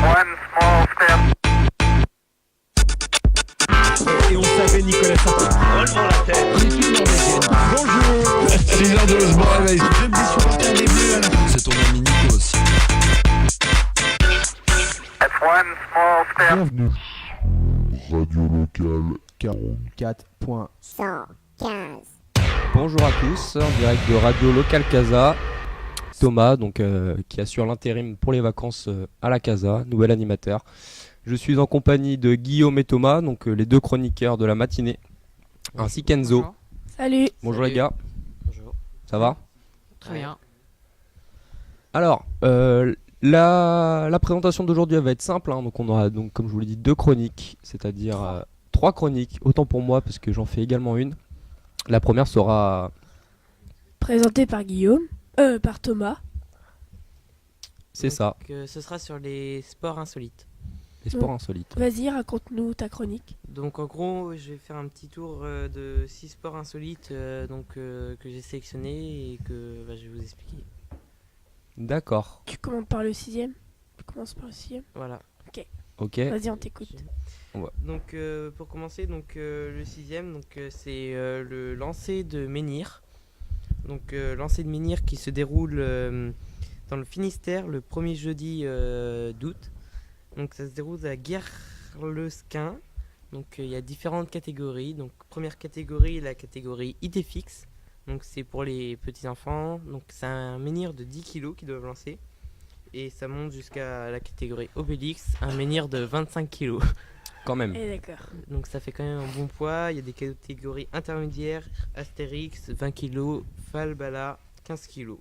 one small step. Et on savait Nicolas Sarkozy. Relevons la tête. L'équipe norvégienne. Bonjour. 6h12, bon réveil. Club des supporters des Bleus à la C'est ton ami Nikos. That's one small step. Bienvenue. Radio locale 44.115. Bonjour à tous, en direct de Radio Local Casa. Thomas, qui assure l'intérim pour les vacances à la Casa, nouvel animateur. Je suis en compagnie de Guillaume et Thomas, les deux chroniqueurs de la matinée, ainsi qu'Enzo. Bonjour. Salut. Bonjour les gars. Bonjour. Ça va ? Très bien. Alors, la présentation d'aujourd'hui elle va être simple, donc on aura comme je vous l'ai dit 2 chroniques, c'est-à-dire 3 chroniques, autant pour moi parce que j'en fais également une. La première sera Présenté par par Thomas. c'est ça, Ce sera sur les sports insolites. les sports insolites. Vas-y, raconte-nous ta chronique. Donc en gros, je vais faire un petit tour de 6 sports insolites que j'ai sélectionnés et que je vais vous expliquer. D'accord, Tu commences par le 6ème. Tu commences par le 6ème. Voilà. ok. Vas-y, on t'écoute. Ouais. Donc pour commencer, le 6ème, c'est le lancer de menhir. Donc lancer de menhir qui se déroule dans le Finistère le premier jeudi d'août. Donc ça se déroule à Guerlesquin. Donc il y a différentes catégories. Donc première catégorie, la catégorie Idéfix. Donc c'est pour les petits enfants. Donc c'est un menhir de 10 kg qu'ils doivent lancer. Et ça monte jusqu'à la catégorie Obélix, un menhir de 25 kg. Quand même. Eh d'accord. Donc ça fait quand même un bon poids. Il y a des catégories intermédiaires, Astérix 20 kg, Falbala 15 kg.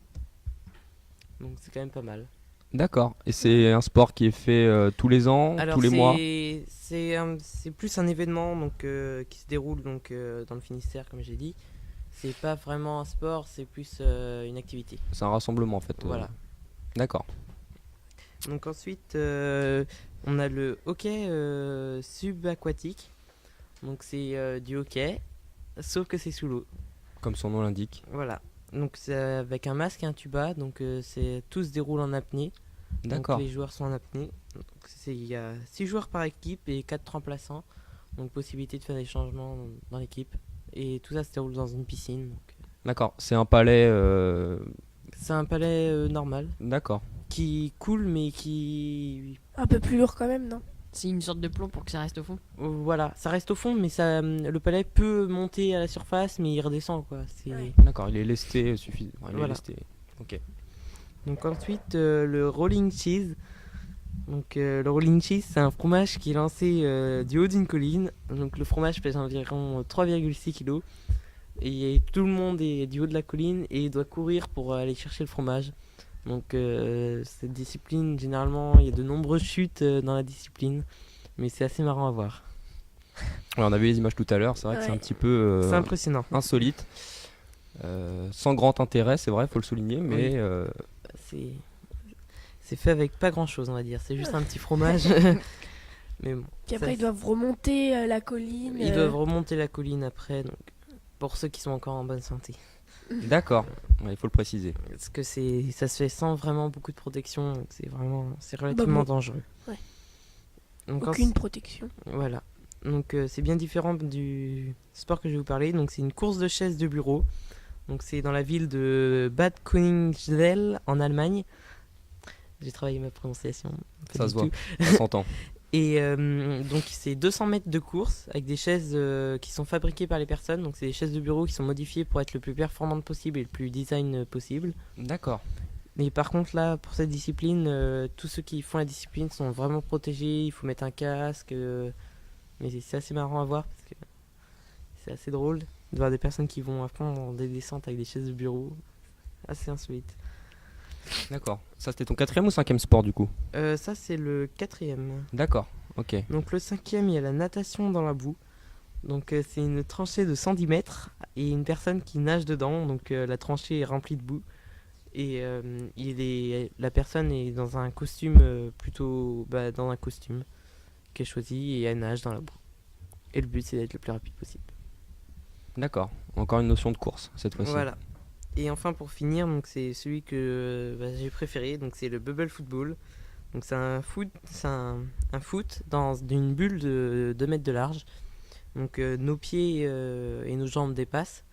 Donc c'est quand même pas mal. D'accord. Et c'est un sport qui est fait tous les ans, tous les mois. C'est plus un événement qui se déroule dans le Finistère comme j'ai dit. C'est pas vraiment un sport, c'est plus une activité. C'est un rassemblement en fait. Voilà. D'accord. Donc ensuite on a le hockey subaquatique. Donc c'est du hockey, sauf que c'est sous l'eau. Comme son nom l'indique. Voilà. Donc c'est avec un masque et un tuba. Donc tout se déroule en apnée. D'accord. Donc les joueurs sont en apnée. Il y a 6 joueurs par équipe et 4 remplaçants. Donc possibilité de faire des changements dans l'équipe. Et tout ça se déroule dans une piscine. D'accord. C'est un palais. C'est un palais normal D'accord. qui coule mais qui... Un peu plus lourd quand même, non? C'est une sorte de plomb pour que ça reste au fond. Voilà, ça reste au fond mais le palais peut monter à la surface mais il redescend quoi. Ouais. D'accord. Il est lesté suffisant. Il est Voilà. lesté. Ok. Donc ensuite le rolling cheese. Donc le rolling cheese c'est un fromage qui est lancé du haut d'une colline. Donc le fromage pèse environ 3,6 kg. Et tout le monde est du haut de la colline et doit courir pour aller chercher le fromage. Donc cette discipline, généralement il y a de nombreuses chutes dans la discipline. Mais c'est assez marrant à voir. Alors, on a vu les images tout à l'heure. C'est vrai que c'est un Ouais. petit peu C'est impressionnant. insolite. Sans grand intérêt, c'est vrai, faut le souligner, mais C'est fait avec pas grand chose on va dire. C'est juste un petit fromage. Mais bon. Puis après, Ça, ils doivent remonter la colline. Ils doivent remonter la colline après. Donc, pour ceux qui sont encore en bonne santé. d'accord. Ouais, il faut le préciser. Parce que ça se fait sans vraiment beaucoup de protection. Donc c'est relativement bon. dangereux. Ouais. Donc, Aucune protection. Voilà. Donc c'est bien différent du sport que je vais vous parler. Donc c'est une course de chaises de bureau. Donc c'est dans la ville de Bad Königswell en Allemagne. J'ai travaillé ma prononciation. Pas Ça du se voit. tout. Ça s'entend. Et donc c'est 200 mètres de course avec des chaises qui sont fabriquées par les personnes. Donc c'est des chaises de bureau qui sont modifiées pour être le plus performantes possible et le plus design possible. D'accord. Mais par contre là, pour cette discipline, tous ceux qui font la discipline sont vraiment protégés. Il faut mettre un casque. Mais c'est assez marrant à voir parce que c'est assez drôle de voir des personnes qui vont à fond dans des descentes avec des chaises de bureau. Assez insolite. D'accord. Ça, c'était ton 4e ou 5e sport du coup ? Ça c'est le 4ème. D'accord. Ok. Donc le 5ème, il y a la natation dans la boue. Donc c'est une tranchée de 110 mètres et une personne qui nage dedans. Donc la tranchée est remplie de boue. Et la personne est dans un costume dans un costume qui est choisi et elle nage dans la boue. Et le but c'est d'être le plus rapide possible. D'accord. Encore une notion de course cette fois-ci. Voilà. Et enfin pour finir, donc c'est celui que j'ai préféré, donc c'est le bubble football. Donc c'est un foot dans une bulle de 2 mètres de large. Donc nos pieds et nos jambes dépassent.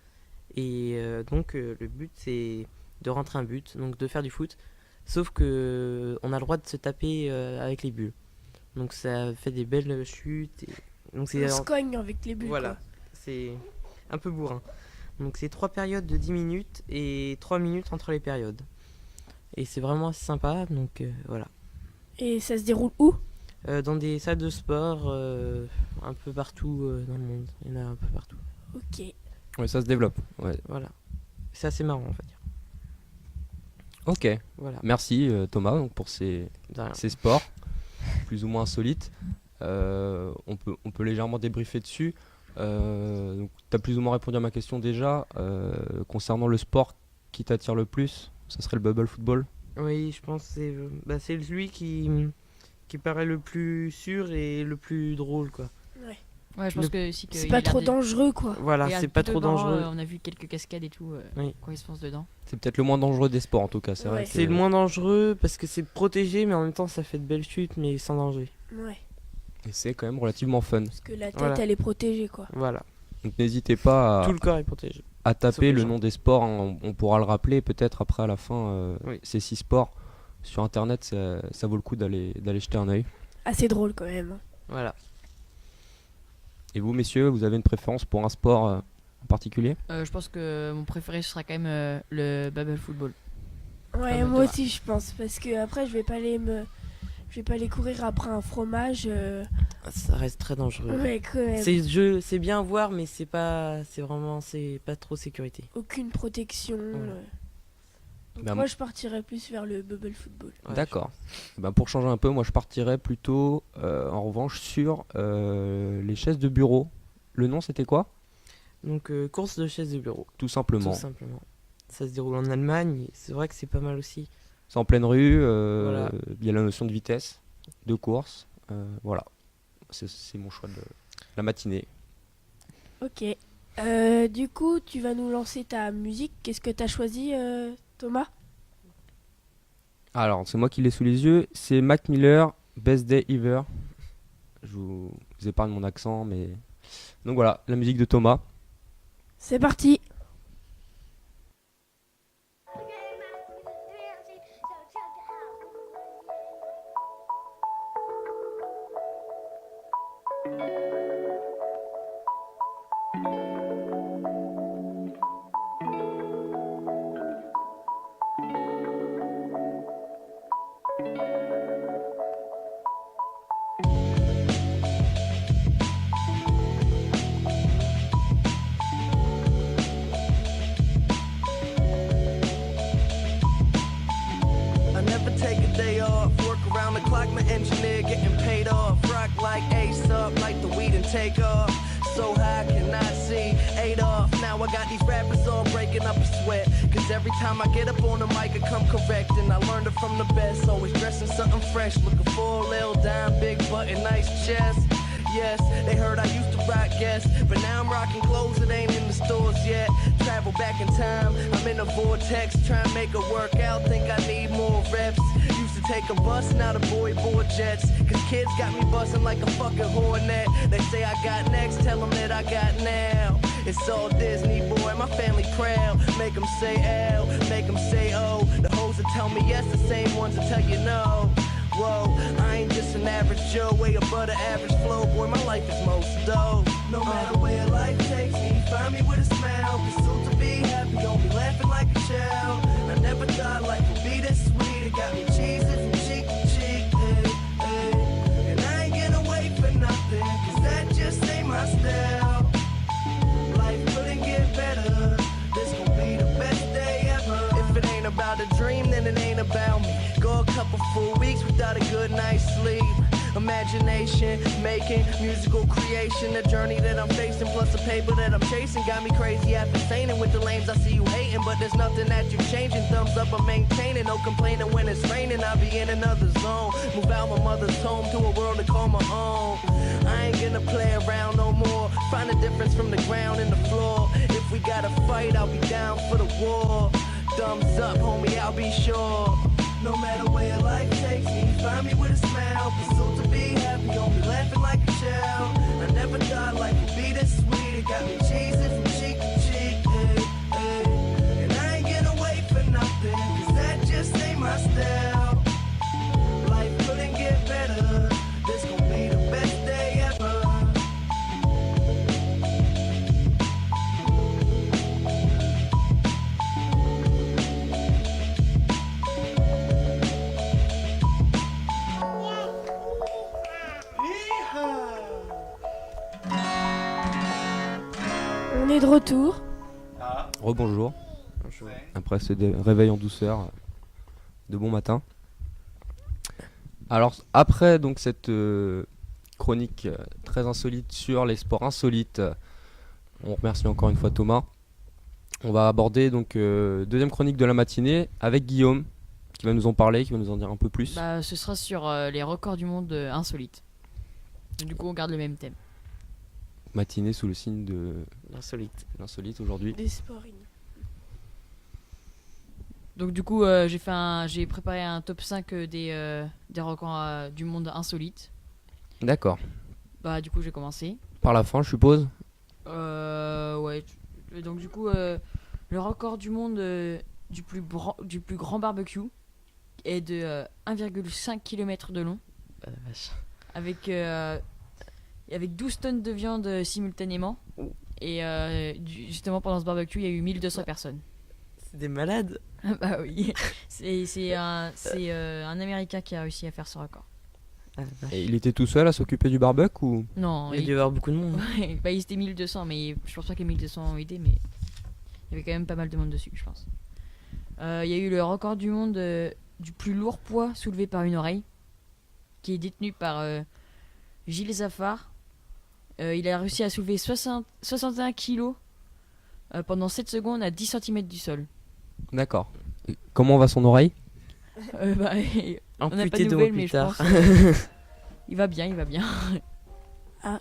Et donc le but c'est de rentrer un but, donc de faire du foot. Sauf que on a le droit de se taper avec les bulles. Donc ça fait des belles chutes. Donc On se cogne avec les bulles. voilà, c'est un peu bourrin. Donc c'est 3 périodes de 10 minutes et 3 minutes entre les périodes. Et c'est vraiment assez sympa, donc voilà. Quoi. Et ça se déroule où? Dans des salles de sport un peu partout dans le monde. Il y en a un peu partout. Ok. Ouais, ça se développe. Ouais. Voilà. C'est assez marrant, on va dire. Ok. Voilà. Merci Thomas donc, pour ces De rien. sports plus ou moins insolites. On peut légèrement débriefer dessus. Tu as plus ou moins répondu à ma question déjà. Concernant le sport qui t'attire le plus, ça serait le bubble football. Oui, je pense que c'est lui qui paraît le plus sûr et le plus drôle, quoi. Ouais, je pense que aussi C'est pas trop dangereux, quoi. Voilà, c'est pas trop dangereux. On a vu quelques cascades et tout Oui. quand ils se foncent dedans. C'est peut-être le moins dangereux des sports en tout cas. C'est vrai. Ouais. que- C'est le moins dangereux parce que c'est protégé, mais en même temps ça fait de belles chutes, mais sans danger. Ouais. Et c'est quand même relativement fun. Parce que la tête, Voilà. elle est protégée, quoi. Voilà, Donc n'hésitez pas tout le corps est protégé. à Sauf taper les le jambes. nom des sports. Hein. On pourra le rappeler peut-être après à la fin. Oui. Ces 6 sports sur internet, ça vaut le coup d'aller jeter un œil. Assez drôle, quand même. Voilà. Et vous, messieurs, vous avez une préférence pour un sport en particulier? Je pense que mon préféré ce sera quand même le bubble football. Ouais, Comme moi Thomas. aussi, je pense. Parce que après, je vais pas aller courir après un fromage. Ça reste très dangereux. Ouais, quand même. C'est bien à voir, mais c'est pas trop sécurité. Aucune protection. Voilà. Donc Bah, moi, je partirais plus vers le bubble football. Ouais, D'accord. Ben, pour changer un peu, moi je partirais plutôt en revanche sur les chaises de bureau. Le nom c'était quoi? Donc course de chaise de bureau, Tout simplement. tout simplement. Ça se déroule en Allemagne, et c'est vrai que c'est pas mal aussi. C'est en pleine rue, Voilà. il y a la notion de vitesse, de course. Voilà. C'est mon choix de la matinée. Ok. Du coup, tu vas nous lancer ta musique. Qu'est-ce que t'as choisi, Thomas? Alors, c'est moi qui l'ai sous les yeux. C'est Mac Miller, Best Day Ever. Je vous épargne mon accent, mais. Donc voilà, la musique de Thomas. C'est parti. I never take a day off. Work around the clock, my engineer getting paid off. Rock like Ace up, like the weed and take off. So high, cannot see Adolf. Now I got these rappers all breaking up a sweat. Cause every time I get up on the mic, I come correct. And I learned it from the best. Always dressing something fresh. Looking for a little dime, big butt and nice chest. Yes, they heard I used to rock Guess, but now I'm rocking clothes that ain't in the stores yet. Travel back in time, I'm in a vortex, trying to make it work out, think I need more reps. Used to take a bus, now the boy board jets, cause kids got me busting like a fucking hornet. They say I got next, tell them that I got now. It's all Disney, boy, my family proud. Make them say L, make them say O. The hoes that tell me yes, the same ones that tell you no. Whoa, I ain't just an average Joe, way above the average flow. Boy, my life is most dope. No matter where life takes me, find me with a smile. Cause soon to be happy, don't be laughing like a child. I never thought life would be this sweet. It got me cheesy from cheek to cheek, hey, hey. And I ain't gonna wait for nothing, cause that just ain't my style. Life couldn't get better, this gon' be the best day ever. If it ain't about a dream, then it ain't about me. Go a couple full weeks without a good night's sleep. Imagination, making musical creation. The journey that I'm facing, plus the paper that I'm chasing, got me crazy after saying with the lames I see you hating. But there's nothing that you're changing. Thumbs up, I'm maintaining. No complaining when it's raining. I'll be in another zone. Move out my mother's home to a world to call my own. I ain't gonna play around no more. Find a difference from the ground and the floor. If we gotta fight, I'll be down for the war. Thumbs up, homie, I'll be sure. No matter where life takes me, find me with a smile. Pursuit to be happy, don't be laughing like a child. I never thought life would be this sweet. It got me cheesing from cheek to cheek. Ay, ay. And I ain't gonna wait for nothing, cause that just ain't my style. Life couldn't get better. This gon' be the best day ever. On est de retour. Rebonjour. Après ce réveil en douceur de bon matin. Alors après donc cette chronique très insolite sur les sports insolites, on remercie encore une fois Thomas. On va aborder donc deuxième chronique de la matinée avec Guillaume qui va nous en parler, qui va nous en dire un peu plus. Bah, ce sera sur les records du monde insolites. Du coup, on garde le même thème. Matinée sous le signe de L'insolite. aujourd'hui. Des sports. Donc du coup, j'ai préparé un top 5 des records du monde insolites. D'accord. Bah du coup, j'ai commencé. Par la fin, je suppose. Ouais. Donc du coup, le record du monde du plus grand barbecue est de 1,5 km de long. Vache. Avec 12 tonnes de viande simultanément. Et justement, pendant ce barbecue, il y a eu 1200 personnes. C'est des malades. Bah oui. C'est un Américain qui a réussi à faire ce record. Ah, vache. Et il était tout seul à s'occuper du barbecue ou Non, Il y a dû y avoir beaucoup de monde. Ouais, bah, il était 1200, mais je pense pas que les 1200 ont aidé, mais il y avait quand même pas mal de monde dessus, je pense. Il y a eu le record du monde du plus lourd poids soulevé par une oreille, qui est détenu par Gilles Zafar. Il a réussi à soulever 61 kilos pendant 7 secondes à 10 cm du sol. D'accord. Et comment va son oreille? Bah, on n'a pas Amputé de 2 mois nouvelles, mais plus je tard. pense il va bien. Ah.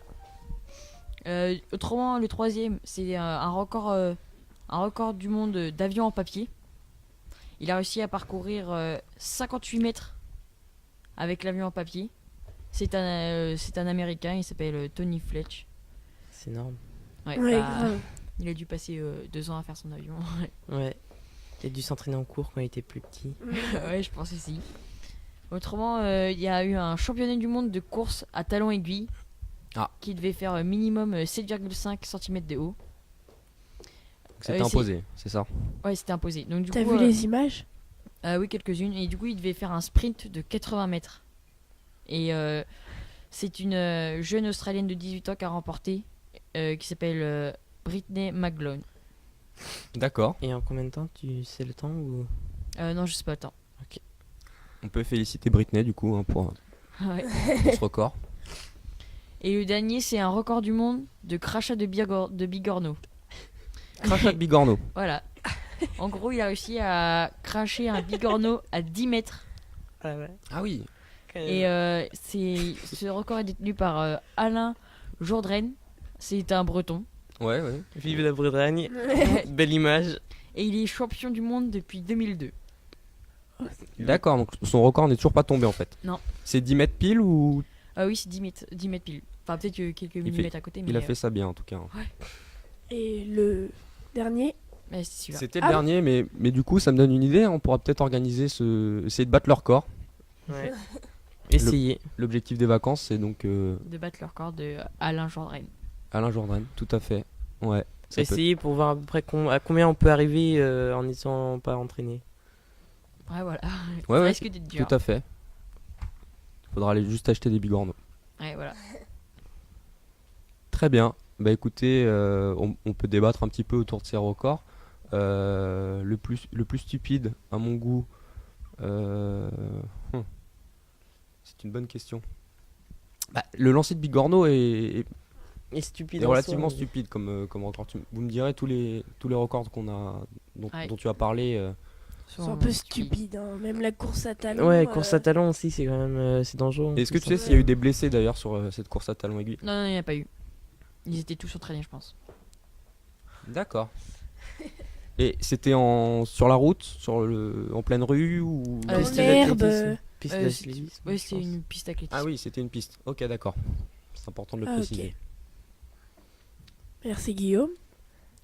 Autrement, le troisième, c'est un record du monde d'avion en papier. Il a réussi à parcourir 58 mètres avec l'avion en papier. C'est un Américain, il s'appelle Tony Fletch. C'est énorme. Ouais, Ouais, bah, grave. il a dû passer 2 ans à faire son avion. Ouais. Il a dû s'entraîner en cours quand il était plus petit. Ouais, je pense aussi. Autrement, il y a eu un championnat du monde de course à talons aiguilles qui devait faire minimum 7,5 cm de haut. C'était imposé, c'est ça? Ouais, c'était imposé. Donc, du T'as coup, vu les images? oui, quelques-unes. Et du coup, il devait faire un sprint de 80 mètres. Et c'est une jeune Australienne de 18 ans qui a remporté, qui s'appelle Brittany McGlone. D'accord. Et en combien de temps tu sais le temps ou... Non, je sais pas le temps. On peut féliciter Britney du coup pour Ouais. ce record. Et le dernier, c'est un record du monde de crachat de bigorneau. Crachat de bigorneau. Voilà. En gros, il a réussi à cracher un bigorneau à 10 mètres. Ah ouais. Ah oui. Et ce record est détenu par Alain Jourdain. C'est un breton. Ouais, ouais. Vive la Bretagne. Belle image. Et il est champion du monde depuis 2002. D'accord, donc son record n'est toujours pas tombé en fait. Non. C'est 10 mètres pile ou Ah oui, c'est 10 mètres pile. Enfin, peut-être que quelques millimètres à côté. Mais il a fait ça bien en tout cas. Et le dernier? mais c'est celui-là. C'était le dernier, mais du coup ça me donne une idée. On pourra peut-être organiser essayer de battre le record. Ouais. Essayez. L'objectif des vacances, c'est donc De battre le record de Alain Jourdain. Alain Jourdain, tout à fait. Ouais. ça peut- Essayez pour voir à peu près à combien on peut arriver en n'étant pas entraîné. Ouais, voilà. Ouais, Ça ouais, risque d'être dur. tout à fait. Faudra aller juste acheter des bigorneaux. Ouais, voilà. Très bien. Bah écoutez, on peut débattre un petit peu autour de ces records. Le plus stupide, à mon goût, c'est une bonne question. Bah, le lancer de bigorneau est Et stupide. est en relativement soi, stupide comme record. Vous me direz tous les records Ouais. dont tu as parlé. Ils sont un peu stupides, hein. Même la course à talons. Ouais, course à talons aussi, c'est quand même c'est dangereux. Est-ce que tu sais s'il y a eu des blessés d'ailleurs sur cette course à talons aiguilles? Non, il n'y en a pas eu. Ils étaient tous entraînés, je pense. D'accord. Et c'était sur la route, en pleine rue ou Euh, Piste l'herbe, d'athlétisme. Piste Euh, d'athlétisme, Ouais, je c'est pense. une piste athlétique. Ah oui, c'était une piste. Ok, d'accord. C'est important de le Ah, ok. préciser. Merci Guillaume.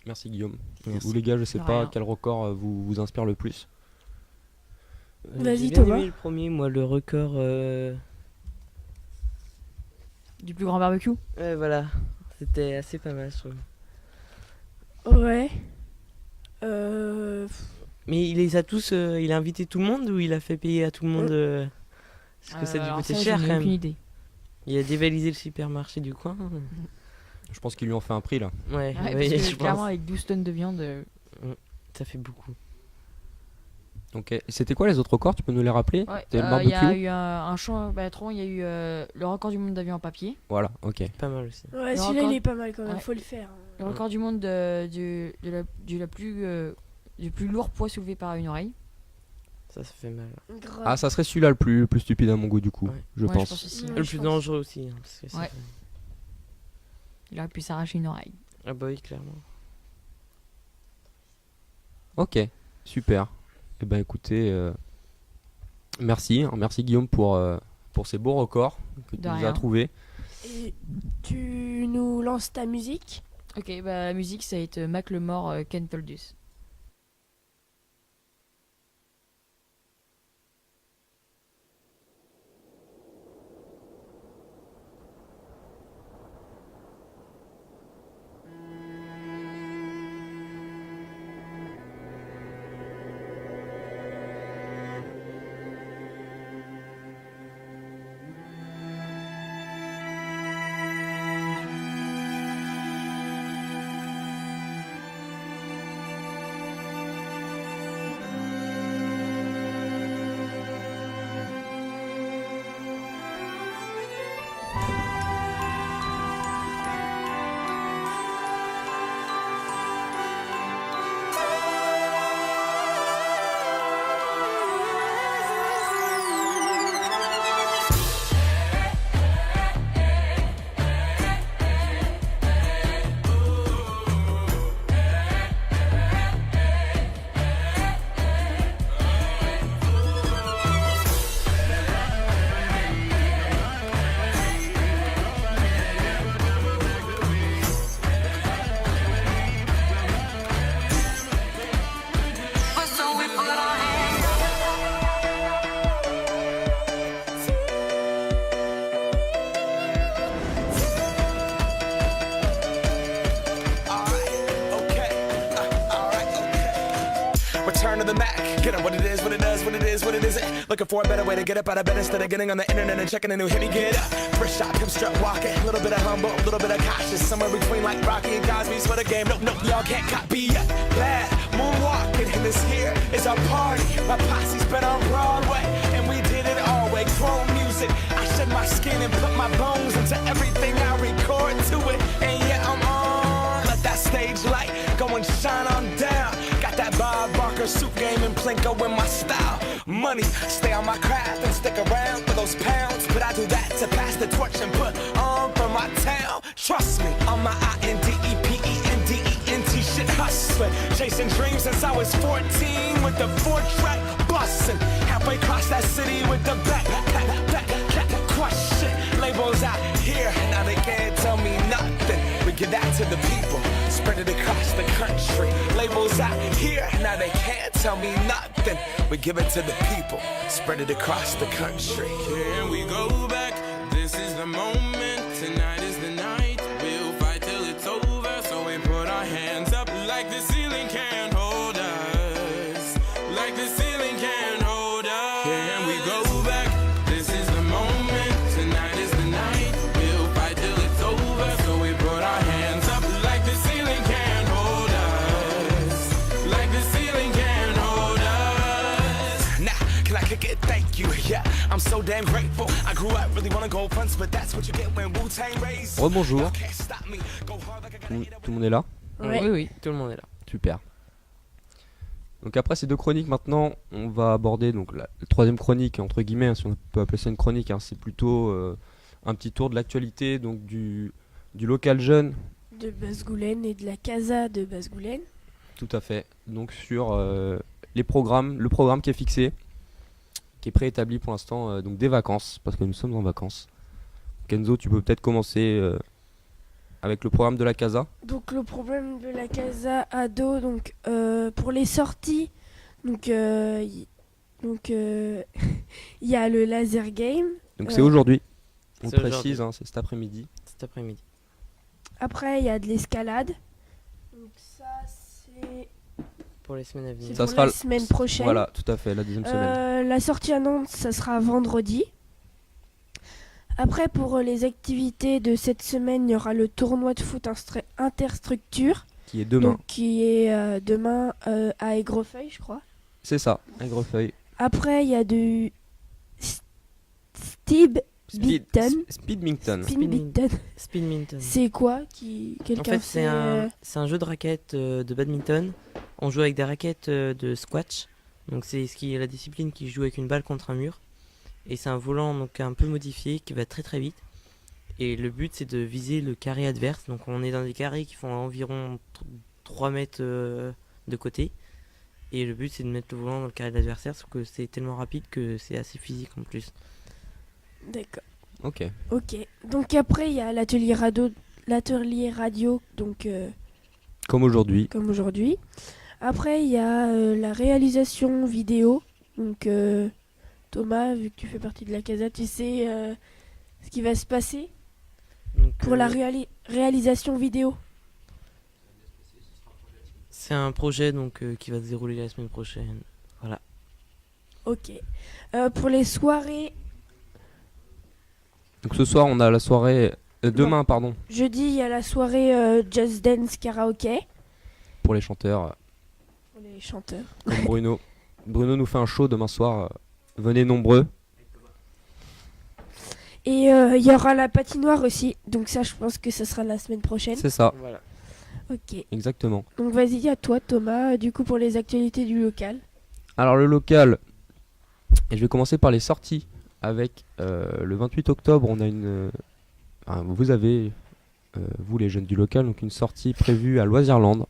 Merci Guillaume. Merci. Vous les gars, je sais De pas rien. quel record vous inspire le plus. Vas-y, J'ai bien Thomas. aimé le premier, moi, le record. Du plus grand barbecue. Ouais, voilà. C'était assez pas mal, je trouve. Ouais. Mais il les a tous. Il a invité tout le monde ou il a fait payer à tout le monde parce que ça a dû Alors coûter ça, cher j'en ai quand aucune même. idée. Il a dévalisé le supermarché du coin. Je pense qu'ils lui ont fait un prix là. Ouais, Ouais, oui, parce que je clairement, pense. avec 12 tonnes de viande. Ça fait beaucoup. Ok. Et c'était quoi les autres records? Tu peux nous les rappeler? Ouais, C'était le il y a barbecue. eu un champ. Bah, trop, il y a eu le record du monde d'avion en papier. Voilà, ok. Pas mal aussi. Ouais, Le celui-là record- il est pas mal quand même, Ouais. faut le faire. Le record du monde du plus lourd poids soulevé par une oreille. Ça fait mal. Grave. Ah, ça serait celui-là le plus stupide à mon goût du coup, Ouais. je Ouais, pense. aussi. Ouais, Le je plus pense. dangereux aussi. Parce que ça Ouais. fait- Il aurait pu s'arracher une oreille. Ah bah oui, clairement. Ok, super. Eh ben écoutez, merci, hein, merci Guillaume pour ces beaux records que tu De nous as rien. trouvés. Et tu nous lances ta musique. Ok, bah la musique, ça va être Macklemore, Ken Toldus. Return to the Mac. Get up what it is, what it does, what it is, what it isn't. Looking for a better way to get up out of bed instead of getting on the internet and checking a new hit. Me get up. First shot, come strut walking. A little bit of humble, a little bit of cautious. Somewhere between like Rocky and Cosby's for the game. Nope, nope, y'all can't copy yet. Glad moonwalking, and this here is our party. My posse's been on Broadway, and we did it all way. Chrome music. I shed my skin and put my bones into everything I record to it. And yeah, I'm on. Let that stage light go and shine on down. Got that Bob Barker suit game and Plinko in my style. Money, stay on my craft and stick around for those pounds. But I do that to pass the torch and put on for my town. Trust me, on my INDEPENDENT shit hustling. Chasing dreams since I was 14 with the 4-track bustin'. Halfway across that city with the back crush shit. Labels out here, now they can't tell me nothing. We give that to the people, spread it across the country. Labels out here, now they can't tell me nothing. We give it to the people, spread it across the country. Here we go back, this is the moment, tonight is the night. We'll fight till it's over, so we put our hands up like the ceiling can't hold us. Like the ceiling can't hold us. Here we go back, this is the moment, tonight is the night. We'll fight till it's over, so we put our hands up like the ceiling can't hold us. Like the ceiling can't hold us. Now, can I kick it? Thank you, yeah. I'm so damn grateful. I grew up really wanna go fronts, but that's what you get when Wu-Tang raised. Rebonjour, Can't stop me. Go hard like I tout, got tout le monde est là? Ouais. Oui, oui. Tout le monde est là. Super. Donc après ces deux chroniques maintenant, on va aborder donc la troisième chronique entre guillemets, hein, si on peut appeler ça une chronique, hein, c'est plutôt un petit tour de l'actualité donc du local jeune. De Basse-Goulaine et de la Casa de Basse-Goulaine. Tout à fait. Donc sur le programme qui est fixé, qui est préétabli pour l'instant, donc des vacances, parce que nous sommes en vacances. Kenzo, tu peux peut-être commencer avec le programme de la Casa. Donc le problème de la Casa Ado, donc pour les sorties, donc il y a le laser game. Donc c'est aujourd'hui. On C'est précise, aujourd'hui. hein, c'est cet après-midi. Cet après-midi. Après il y a de l'escalade. Donc ça c'est Pour les semaines à venir. Ça pour sera la semaine prochaine. Voilà, tout à fait, la deuxième semaine. La sortie à Nantes, ça sera vendredi. Après, pour les activités de cette semaine, il y aura le tournoi de foot interstructure, Qui est demain. donc qui est demain à Aigrefeuille, je crois. C'est ça, Aigrefeuille. Après, il y a du Stib Bitten. Speedminton. Speedminton. C'est quoi En quelqu'un fait, sait, c'est un jeu de raquettes de badminton. On joue avec des raquettes de squash. Donc c'est ce qui est la discipline qui joue avec une balle contre un mur. Et c'est un volant donc un peu modifié qui va très très vite. Et le but c'est de viser le carré adverse. Donc on est dans des carrés qui font environ 3 mètres de côté. Et le but c'est de mettre le volant dans le carré de l'adversaire. Sauf que c'est tellement rapide que c'est assez physique en plus. D'accord. Ok. Ok. Donc après, il y a l'atelier radio, donc Comme aujourd'hui. comme aujourd'hui. Après, il y a la réalisation vidéo. Donc, Thomas, vu que tu fais partie de la Casa, tu sais ce qui va se passer Donc, pour la réalisation vidéo. c'est un projet donc qui va se dérouler la semaine prochaine. Voilà. Ok. Pour les soirées, Donc ce soir, on a la soirée. Demain, pardon, jeudi, il y a la soirée Just Dance Karaoke pour les chanteurs, pour les chanteurs. comme Bruno. Bruno nous fait un show demain soir. Venez nombreux. Et il y aura la patinoire aussi. Donc ça, je pense que ça sera la semaine prochaine. C'est ça, Voilà. Ok. exactement. Donc vas-y, à toi Thomas, du coup pour les actualités du local. Alors le local, et je vais commencer par les sorties. Avec le 28 octobre, on a vous avez, vous les jeunes du local, donc une sortie prévue à Loisirland.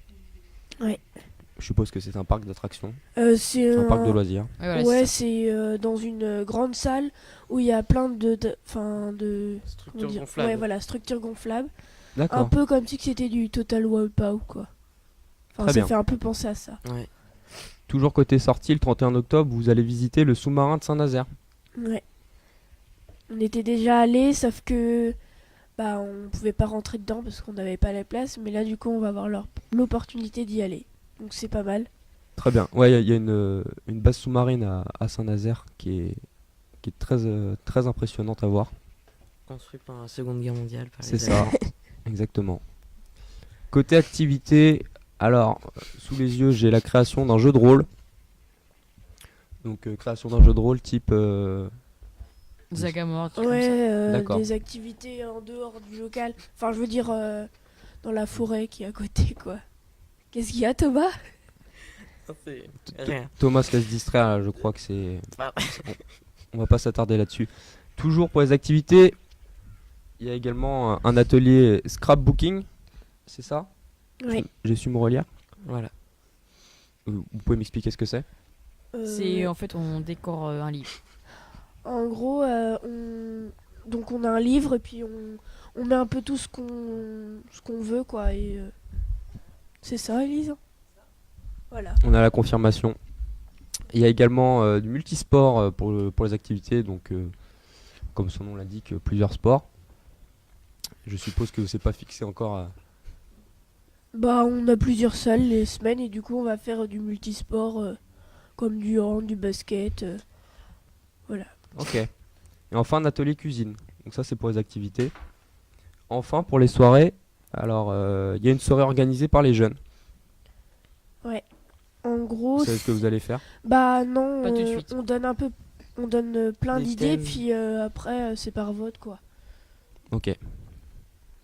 Ouais. Je suppose que c'est un parc d'attractions, C'est un parc de loisirs. Ouais, voilà, Ouais, c'est ça. c'est dans une grande salle où il y a plein de comment Structure dire, gonflable. ouais, voilà, structure gonflable. Un D'accord. peu comme si c'était du Total Wipeout quoi. Enfin, Très ça bien. fait un peu penser à ça. Ouais. Toujours côté sortie, le 31 octobre, vous allez visiter le sous-marin de Saint-Nazaire. Ouais. On était déjà allés, sauf que on pouvait pas rentrer dedans parce qu'on n'avait pas la place, mais là du coup on va avoir l'opportunité d'y aller. Donc c'est pas mal. Très bien. Ouais, il y a une base sous-marine à Saint-Nazaire qui est très impressionnante à voir. Construit pendant la Seconde Guerre mondiale. par C'est les ça, Allemands. exactement. Côté activité, alors sous les yeux j'ai la création d'un jeu de rôle. Donc création d'un jeu de rôle type Zagamore, Ouais, D'accord. des activités en dehors du local. Enfin, je veux dire dans la forêt qui est à côté quoi. Qu'est-ce qu'il y a Thomas? C'est rien. Thomas se laisse distraire, là, je crois que c'est. Ah. On va pas s'attarder là-dessus. Toujours pour les activités, il y a également un atelier scrapbooking, c'est ça? Oui. J'ai su me relire. Voilà. Vous pouvez m'expliquer ce que c'est? c'est en fait on décore un livre. En gros, donc on a un livre et puis on met un peu tout ce qu'on veut quoi. Et c'est ça, Elise. Voilà. On a la confirmation. Il y a également du multisport pour les activités, donc comme son nom l'indique, plusieurs sports. Je suppose que c'est pas fixé encore à... On a plusieurs salles les semaines et du coup on va faire du multisport comme du hand, du basket. Voilà. Ok. Et enfin un atelier cuisine. Donc ça c'est pour les activités. Enfin pour les soirées, alors il y a une soirée organisée par les jeunes. En gros, Vous savez ce que vous allez faire? non, Pas tout de suite. on donne plein Des d'idées thèmes. puis après c'est par vote quoi. Ok.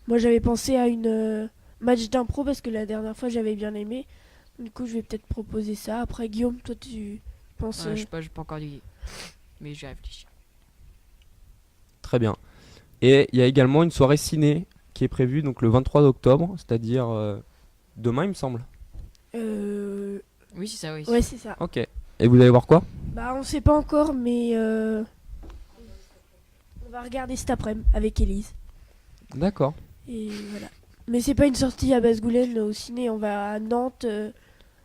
Moi j'avais pensé à une match d'impro parce que la dernière fois j'avais bien aimé. Du coup je vais peut-être proposer ça. Après Guillaume, toi tu penses Je sais pas, j'ai pas encore dit. Mais j'y réfléchis. Très bien. Et il y a également une soirée ciné qui est prévue donc le 23 octobre, c'est-à-dire demain il me semble. Oui, c'est ça, oui. Ouais, c'est ça. Ok. Et vous allez voir quoi? Bah, on sait pas encore, mais on va regarder cet après-midi avec Élise. D'accord. Et voilà. Mais c'est pas une sortie à Basse-Goulaine au ciné, on va à Nantes,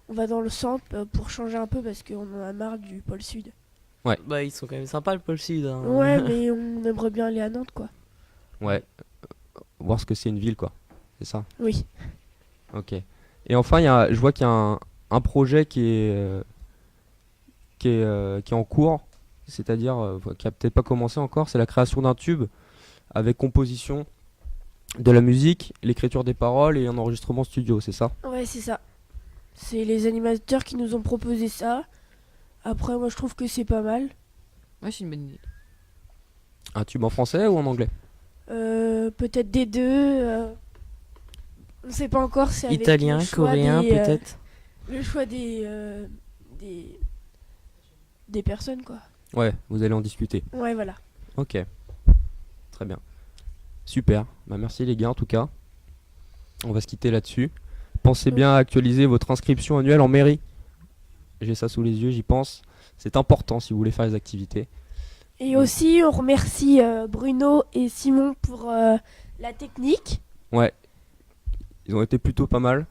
on va dans le centre pour changer un peu parce qu'on en a marre du pôle sud. Bah, ils sont quand même sympas le pôle sud. Hein. Ouais, mais on aimerait bien aller à Nantes, quoi. Ouais. Voir ce que c'est une ville, quoi. C'est ça. Oui. Ok. Et enfin, je vois qu'il y a un projet qui est en cours, c'est-à-dire qui a peut-être pas commencé encore. C'est la création d'un tube avec composition, de la musique, l'écriture des paroles et un enregistrement studio, c'est ça? Ouais, c'est ça. C'est les animateurs qui nous ont proposé ça. Après, moi, je trouve que c'est pas mal. Ouais, c'est une bonne idée. Un tube en français ou en anglais? Peut-être des deux. On sait pas encore. C'est avec Italien, le choix coréen, des, peut-être. le choix des personnes, quoi. Ouais, vous allez en discuter. Ouais, voilà. Ok. Très bien. Super. Bah, merci les gars en tout cas. On va se quitter là-dessus. Pensez bien à actualiser votre inscription annuelle en mairie. J'ai ça sous les yeux, j'y pense. C'est important si vous voulez faire les activités. Et aussi, on remercie Bruno et Simon pour la technique. Ouais. Ils ont été plutôt pas mal.